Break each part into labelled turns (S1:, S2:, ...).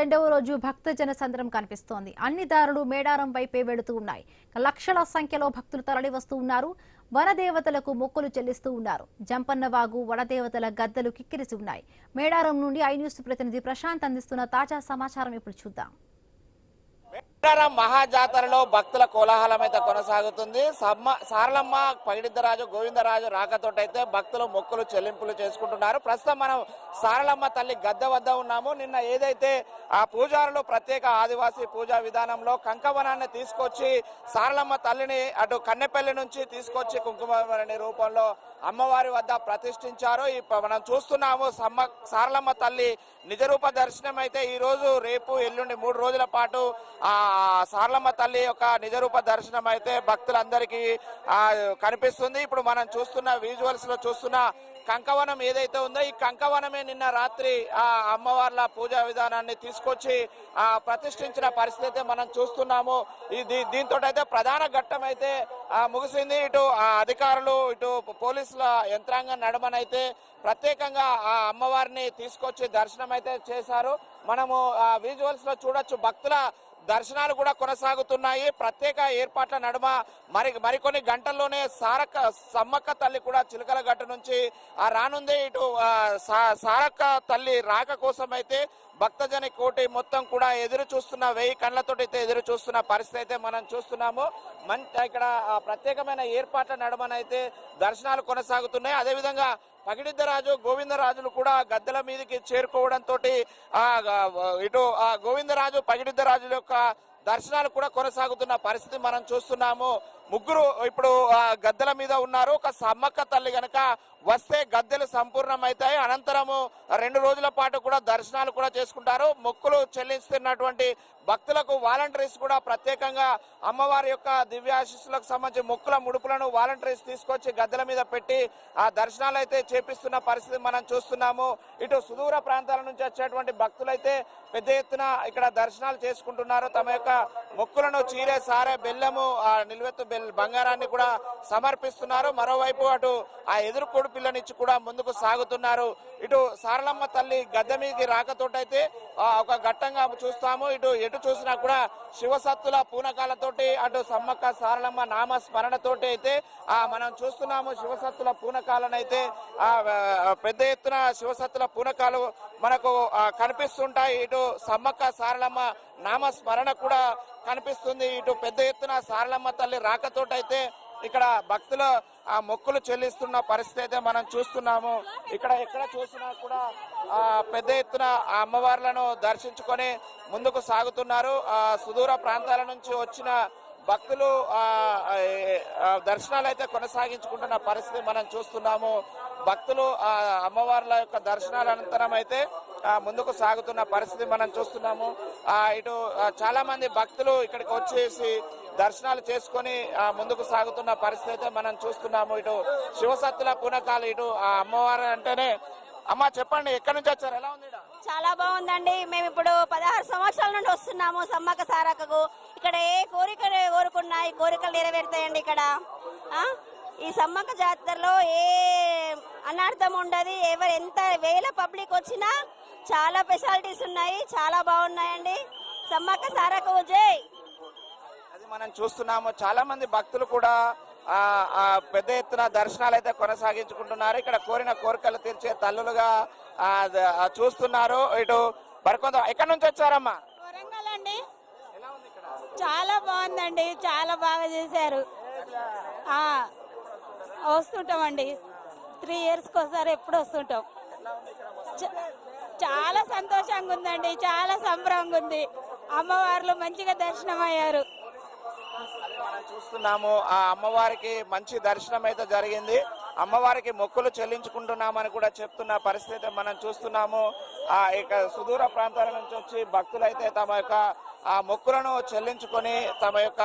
S1: రెండవ రోజు భక్తజన సంద్రం కనిపిస్తోంది. అన్ని దారులు మేడారం వైపే వెళుతూ ఉన్నాయి. లక్షల సంఖ్యలో భక్తులు తరలి వస్తూ ఉన్నారు. వనదేవతలకు మొక్కులు చెల్లిస్తూ ఉన్నారు. జంపన్నవాగు వనదేవతల గద్దలు కిక్కిరిసి ఉన్నాయి. మేడారం నుండి ఐ న్యూస్ ప్రతినిధి ప్రశాంత్ అందిస్తున్న తాజా సమాచారం ఇప్పుడు చూద్దాం.
S2: మేడారం మహాజాతరలో భక్తుల కోలాహలం అయితే కొనసాగుతుంది. సారలమ్మ, పగిడిద్దరాజు, గోవిందరాజు రాకతోటైతే భక్తులు మొక్కులు చెల్లింపులు చేసుకుంటున్నారు. ప్రస్తుతం మనం సారలమ్మ తల్లి గద్దె వద్ద ఉన్నాము. నిన్న ఏదైతే ఆ పూజారులు ప్రత్యేక ఆదివాసీ పూజా విధానంలో కంకవనాన్ని తీసుకొచ్చి సారలమ్మ తల్లిని అటు కన్నెపల్లి నుంచి తీసుకొచ్చి కుంకుమరణి రూపంలో అమ్మవారి వద్ద ప్రతిష్ఠించారు. మనం చూస్తున్నాము సారలమ్మ తల్లి నిజరూప దర్శనం అయితే ఈ రోజు, రేపు, ఎల్లుండి 3 రోజుల పాటు ఆ సారలమ్మ తల్లి యొక్క నిజరూప దర్శనం అయితే భక్తులందరికీ కనిపిస్తుంది. ఇప్పుడు మనం చూస్తున్న విజువల్స్ లో చూస్తున్న కంకవనం ఏదైతే ఉందో ఈ కంకవనమే నిన్న రాత్రి ఆ అమ్మవార్ల పూజా విధానాన్ని తీసుకొచ్చి ప్రతిష్ఠించిన పరిస్థితి మనం చూస్తున్నాము. దీంతో అయితే ప్రధాన ఘట్టం అయితే ముగిసింది. ఇటు అధికారులు, ఇటు పోలీసుల యంత్రాంగం నడమనైతే ప్రత్యేకంగా ఆ అమ్మవారిని తీసుకొచ్చి దర్శనం అయితే చేశారు. మనము విజువల్స్ లో చూడొచ్చు. భక్తుల దర్శనాలు కూడా కొనసాగుతున్నాయి. ప్రత్యేక ఏర్పాట్ల నడుమ మరికొన్ని గంటల్లోనే సమ్మక్క తల్లి కూడా చిలకల గట్టు నుంచి రానుంది. ఇటు సారక్క తల్లి రాక కోసం అయితే భక్తజన కోటి మొత్తం కూడా ఎదురు చూస్తున్న 1000 కళ్ళతో అయితే ఎదురు చూస్తున్న పరిస్థితి అయితే మనం చూస్తున్నాము. ఇక్కడ ప్రత్యేకమైన ఏర్పాట్ల నడుమనైతే దర్శనాలు కొనసాగుతున్నాయి. అదేవిధంగా పగిడిద్దరాజు, గోవిందరాజులు కూడా గద్దెల మీదకి చేరుకోవడంతో ఇటు గోవిందరాజు, పగిడిద్దరాజుల యొక్క దర్శనాలు కూడా కొనసాగుతున్న పరిస్థితి మనం చూస్తున్నాము. ముగ్గురు ఇప్పుడు గద్దెల మీద ఉన్నారు. ఒక సమ్మక్క తల్లి గనక వస్తే గద్దెలు సంపూర్ణమవుతాయి. అనంతరము 2 రోజుల పాటు కూడా దర్శనాలు కూడా చేసుకుంటారు. మొక్కులు చెల్లిస్తున్నటువంటి భక్తులకు వాలంటీర్స్ కూడా ప్రత్యేకంగా అమ్మవారి యొక్క దివ్యాశీస్సులకు సంబంధించి మొక్కుల ముడుపులను వాలంటీర్స్ తీసుకొచ్చి గద్దెల మీద పెట్టి ఆ దర్శనాలు అయితే చేపిస్తున్న పరిస్థితి మనం చూస్తున్నాము. ఇటు సుదూర ప్రాంతాల నుంచి వచ్చేటువంటి భక్తులైతే పెద్ద ఎత్తున ఇక్కడ దర్శనాలు చేసుకుంటున్నారు. తమ యొక్క మొక్కులను చీరే, సారే, బెల్లము, నిలువెత్తు బంగారాన్ని కూడా సమర్పిస్తున్నారు. మరోవైపు అటు ఆ ఎదురుకోడు పిల్లనిచ్చి కూడా ముందుకు సాగుతున్నారు. ఇటు సారలమ్మ తల్లి గద్దె మీదకి రాకతోటైతే ఒక ఘట్టంగా చూస్తాము. ఎటు చూసినా కూడా శివసత్తుల పూనకాలతోటి, అటు సమ్మక్క సారలమ్మ నామ స్మరణతోటి అయితే మనం చూస్తున్నాము. శివసత్తుల పూనకాలనైతే పెద్ద ఎత్తున శివసత్తుల పూనకాలు మనకు కనిపిస్తుంటాయి. ఇటు సమ్మక్క సారలమ్మ నామ స్మరణ కూడా కనిపిస్తుంది. ఇటు పెద్ద ఎత్తున సారలమ్మ తల్లి రాకతోటైతే ఇక్కడ భక్తులు ఆ మొక్కులు చెల్లిస్తున్న పరిస్థితి అయితే మనం చూస్తున్నాము. ఇక్కడ ఎక్కడ చూసినా కూడా పెద్ద ఎత్తున ఆ అమ్మవార్లను దర్శించుకొని ముందుకు సాగుతున్నారు. సుదూర ప్రాంతాల నుంచి వచ్చిన భక్తులు దర్శనాలు అయితే కొనసాగించుకుంటున్న పరిస్థితి మనం చూస్తున్నాము. భక్తులు అమ్మవార్ల యొక్క దర్శనాల అనంతరం అయితే ముందుకు సాగుతున్న పరిస్థితి మనం చూస్తున్నాము. ఇటు చాలా మంది భక్తులు ఇక్కడికి వచ్చేసి దర్శనాలు చేసుకొని ముందుకు సాగుతున్న పరిస్థితి అయితే మనం చూస్తున్నాము. ఇటు శివసత్తుల పూనకాలు, ఇటు ఆ అమ్మవారు అంటేనే. అమ్మ చెప్పండి, ఎక్కడి నుంచి వచ్చారు? ఎలా ఉంది?
S3: చాలా బాగుందండి. మేము ఇప్పుడు 16 సంవత్సరాల నుండి వస్తున్నాము సమ్మక్క సారక్కకు. ఇక్కడ ఏ కోరికలు కోరుకున్నా ఈ కోరికలు నెరవేరుతాయండి. ఇక్కడ ఈ సమ్మక్క జాతరలో ఏ అనార్థం ఉండదు. ఎవరు ఎంత వేల పబ్లిక్ వచ్చినా చాలా ఫెసిలిటీస్ ఉన్నాయి, చాలా బాగున్నాయండి. సమ్మక్క సారక్కకు జై.
S2: అది మనం చూస్తున్నాము. చాలా మంది భక్తులు కూడా పెద్ద ఎత్తున దర్శనాలు అయితే కొనసాగించుకుంటున్నారు. ఇక్కడ కోరిన కోరికలు తీర్చే తల్లులుగా చూస్తున్నారు. ఇటు బరకొంద. ఎక్కడి నుంచి వచ్చారమ్మా?
S4: వరంగల్ అండి. చాలా బాగుందండి, చాలా బాగా చేశారు. వస్తుంటామండి, 3 ఇయర్స్కి ఒకసారి ఎప్పుడు వస్తుంటాం. చాలా సంతోషంగా ఉందండి, చాలా సంబరంగా ఉంది. అమ్మవార్లు మంచిగా దర్శనం అయ్యారు.
S2: చూస్తున్నాము ఆ అమ్మవారికి మంచి దర్శనం అయితే జరిగింది. అమ్మవారికి మొక్కులు చెల్లించుకుంటున్నామని కూడా చెప్తున్న పరిస్థితి మనం చూస్తున్నాము. ఇక సుదూర ప్రాంతాల నుంచి వచ్చి భక్తులైతే తమ యొక్క ఆ మొక్కులను చెల్లించుకొని తమ యొక్క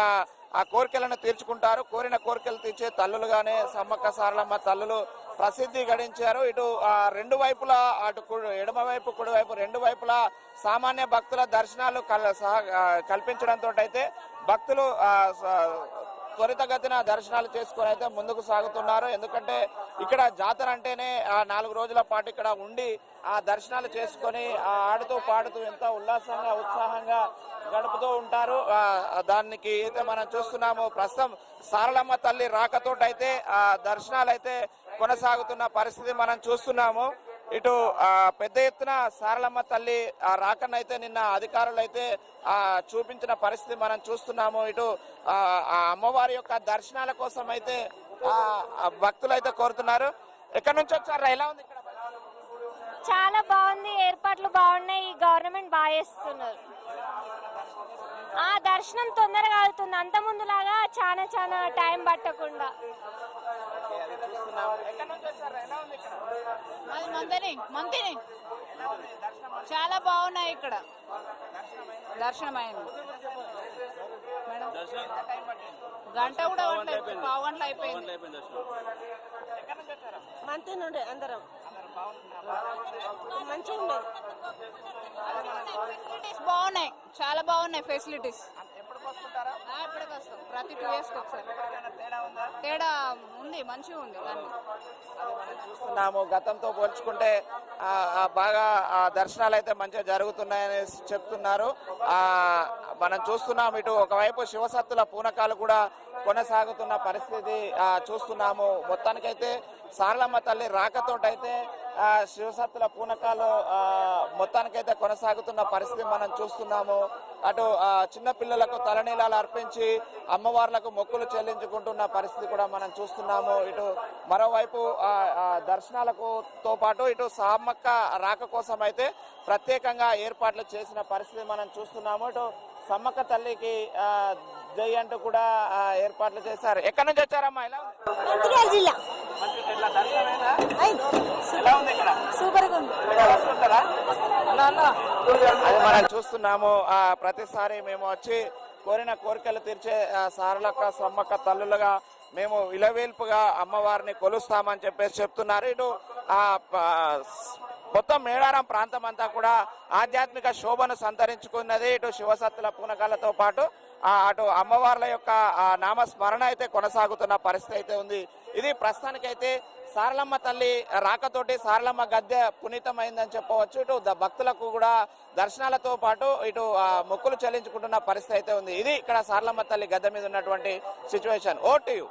S2: ఆ కోరికలను తీర్చుకుంటారు. కోరిన కోరికలు తీర్చే తల్లులుగానే సమ్మక్క సారలమ్మ తల్లులు ప్రసిద్ధి గడించారు. ఇటు 2 వైపులా, అటు ఎడమవైపు, కుడివైపు 2 వైపులా సామాన్య భక్తుల దర్శనాలు కల్పించడంతో అయితే భక్తులు త్వరితగతిన దర్శనాలు చేసుకొని అయితే ముందుకు సాగుతున్నారు. ఎందుకంటే ఇక్కడ జాతర అంటేనే 4 రోజుల పాటు ఇక్కడ ఉండి ఆ దర్శనాలు చేసుకొని ఆడుతూ పాడుతూ ఎంతో ఉల్లాసంగా ఉత్సాహంగా గడుపుతూ ఉంటారు. దానికి అయితే మనం చూస్తున్నాము. ప్రస్తుతం సారలమ్మ తల్లి రాకతోటైతే ఆ దర్శనాలు అయితే కొనసాగుతున్న పరిస్థితి మనం చూస్తున్నాము. ఇటు పెద్ద ఎత్తున సారలమ్మ తల్లి రాకనైతే నిన్న అధికారులు అయితే చూపించిన పరిస్థితి మనం చూస్తున్నాము. ఇటు ఆ అమ్మవారి యొక్క దర్శనాల కోసం అయితే భక్తులు అయితే కోరుతున్నారు. ఎక్కడి నుంచి వచ్చారా? ఎలా ఉంది ఇక్కడ?
S5: చాలా బాగుంది, ఏర్పాట్లు బాగున్నాయి, గవర్నమెంట్ బాగా చేస్తున్నారు. ఆ దర్శనం తొందరగా అవుతుంది, అంత ముందులాగా చాలా టైం పట్టకుండా.
S4: మంతిని చాలా బాగున్నాయి ఇక్కడ దర్శనం అయింది మేడం. గంట కూడా పావు గంటలు అయిపోయింది.
S3: మంత్ నుండి అందరం మంచిగా ఉండదు.
S4: ఫెసిలిటీస్ బాగున్నాయి, చాలా బాగున్నాయి ఫెసిలిటీస్. ఇప్పటికి వస్తాం, ప్రతి 2 years ఒకసారి. తేడా ఉంది, మంచిగా ఉంది అన్ని.
S2: చూస్తున్నాము గతంతో పోల్చుకుంటే బాగా దర్శనాలు అయితే మంచిగా జరుగుతున్నాయని చెప్తున్నారు. మనం చూస్తున్నాం ఇటు ఒకవైపు శివసత్తుల పూనకాలు కూడా కొనసాగుతున్న పరిస్థితి చూస్తున్నాము. మొత్తానికైతే సారలమ్మ తల్లి రాకతోటైతే శివసత్తుల పూనకాలు మొత్తానికైతే కొనసాగుతున్న పరిస్థితి మనం చూస్తున్నాము. అటు చిన్న పిల్లలకు తలనీలాలు అర్పించి అమ్మవార్లకు మొక్కులు చెల్లించుకుంటున్న పరిస్థితి కూడా మనం చూస్తున్నాము. ఇటు మరోవైపు దర్శనాలకు తో పాటు ఇటు సమ్మక్క రాక కోసం అయితే ప్రత్యేకంగా ఏర్పాట్లు చేసిన పరిస్థితి మనం చూస్తున్నాము. ఇటు సమ్మక్క తల్లికి జై అంటూ కూడా ఏర్పాట్లు చేశారు. ఎక్కడి నుంచి వచ్చారమ్మా? ఎలా
S3: మంచిర్యాల జిల్లా. సూపర్ గా ఉంది.
S2: అది మనం చూస్తున్నాము. ప్రతిసారి మేము వచ్చి కోరిన కోరికలు తీర్చే సారలక్క సమ్మక్క తల్లులుగా మేము విలవేల్పుగా అమ్మవారిని కొలుస్తామని చెప్పేసి చెప్తున్నారు. ఇటు మొత్తం మేడారం ప్రాంతం అంతా కూడా ఆధ్యాత్మిక శోభను సంతరించుకున్నది. ఇటు శివసత్తుల పూనకాలతో పాటు అటు అమ్మవార్ల యొక్క నామస్మరణ అయితే కొనసాగుతున్న పరిస్థితి అయితే ఉంది. ఇది ప్రస్తుతానికైతే సారలమ్మ తల్లి రాకతోటి సారలమ్మ గద్దె పునీతమైందని చెప్పవచ్చు. ఇటు భక్తులకు కూడా దర్శనాలతో పాటు ఇటు మొక్కులు చెల్లించుకుంటున్న పరిస్థితి అయితే ఉంది. ఇది ఇక్కడ సారలమ్మ తల్లి గద్దె మీద ఉన్నటువంటి సిచ్యువేషన్. Oh to you.